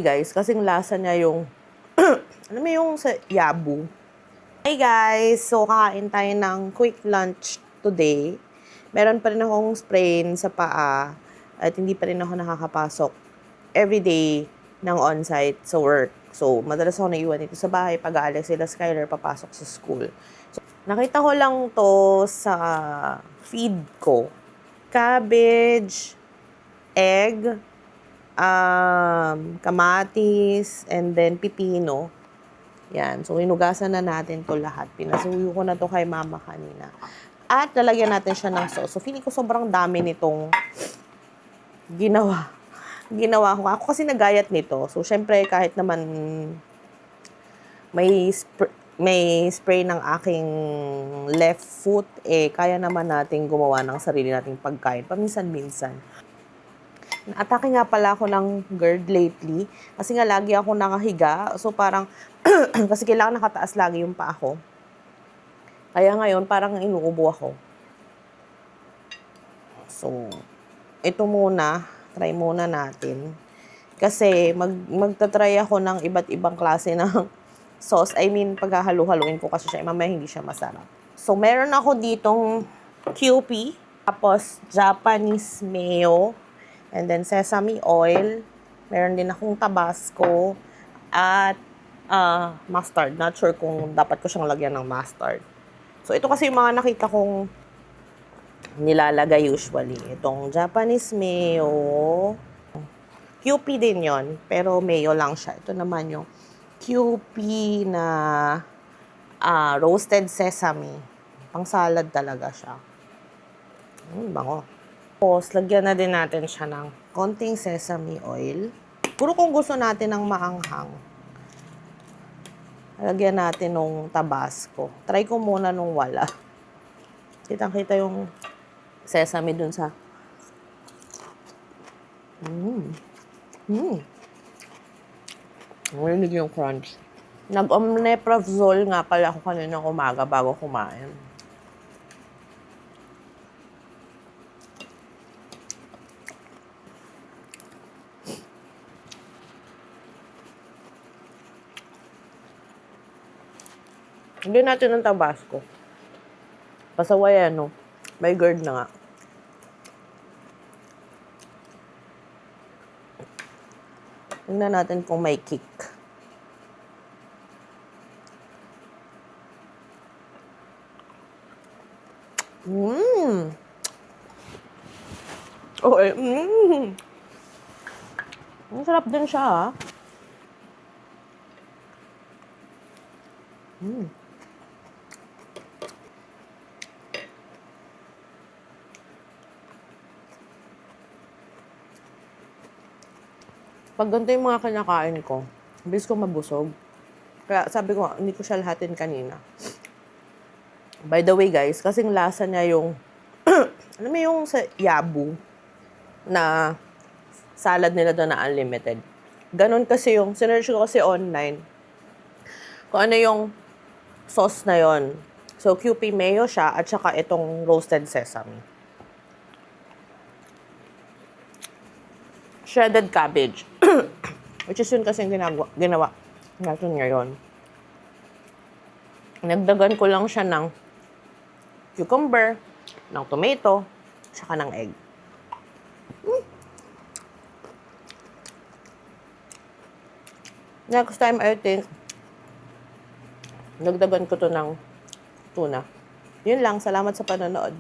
Guys, kasing lasa niya yung alam mo yung sa yabu. Hey guys, so kakain tayo ng quick lunch today. Meron pa rin akong sprain sa paa at hindi pa rin ako nakakapasok everyday ng on-site sa work. So, madalas ako naiwan dito sa bahay pag aalis sila Skyler papasok sa school. So, nakita ko lang to sa feed ko. Cabbage, egg, kamatis, and then pipino. Yan. So, hinugasan na natin to lahat. Pinasuyo ko na to kay mama kanina. At lalagyan natin siya ng sauce. So, feeling ko sobrang dami nitong ginawa ko. Ako kasi nagayat nito. So, syempre, kahit naman may spray ng aking left foot, kaya naman natin gumawa ng sarili nating pagkain. Paminsan-minsan. Na-atake nga pala ako ng GERD lately. Kasi nga lagi ako nakahiga. So parang, kasi kailangan nakataas lagi yung paa ko. Kaya ngayon, parang inuubo ako. So, ito muna. Try muna natin. Kasi magta-try ako ng iba't ibang klase ng sauce. I mean, paghahalu-haluin ko kasi siya. Mamaya hindi siya masarap. So, meron ako ditong QP. Tapos, Japanese mayo. And then, sesame oil. Meron din akong Tabasco. At mustard. Not sure kung dapat ko siyang lagyan ng mustard. So, ito kasi yung mga nakita kong nilalagay usually. Itong Japanese mayo. QP din yon, pero mayo lang siya. Ito naman yung QP na roasted sesame. Pang salad talaga siya. Bango. Tapos, lagyan na din natin siya ng konting sesame oil. Puro kung gusto natin ng maanghang. Lagyan natin ng Tabasco. Try ko muna nung wala. Kitang-kita yung sesame dun sa... Marinig yung crunch. Nag-omeprazole nga pala ako kanina umaga bago kumain. Hindi natin ng Tabasco. Pasaway no? May GERD na nga. Tingnan natin kung may kick. Okay. Ang sarap din siya, ha? Pag ganito yung mga kinakain ko, bilis ko mabusog. Kaya sabi ko, hindi ko siya lahatin kanina. By the way guys, kasing lasa niya yung, alam mo yung sa yabu na salad nila doon na unlimited. Ganon kasi yung, sinearch ko kasi online, kung ano yung sauce na yon. So, QP mayo siya at saka itong roasted sesame. Shredded cabbage. Which is yun kasi ginawa natin ngayon. Nagdagan ko lang siya ng cucumber, ng tomato, saka ng egg. Next time, I think, nagdagan ko to ng tuna. Yun lang. Salamat sa panonood.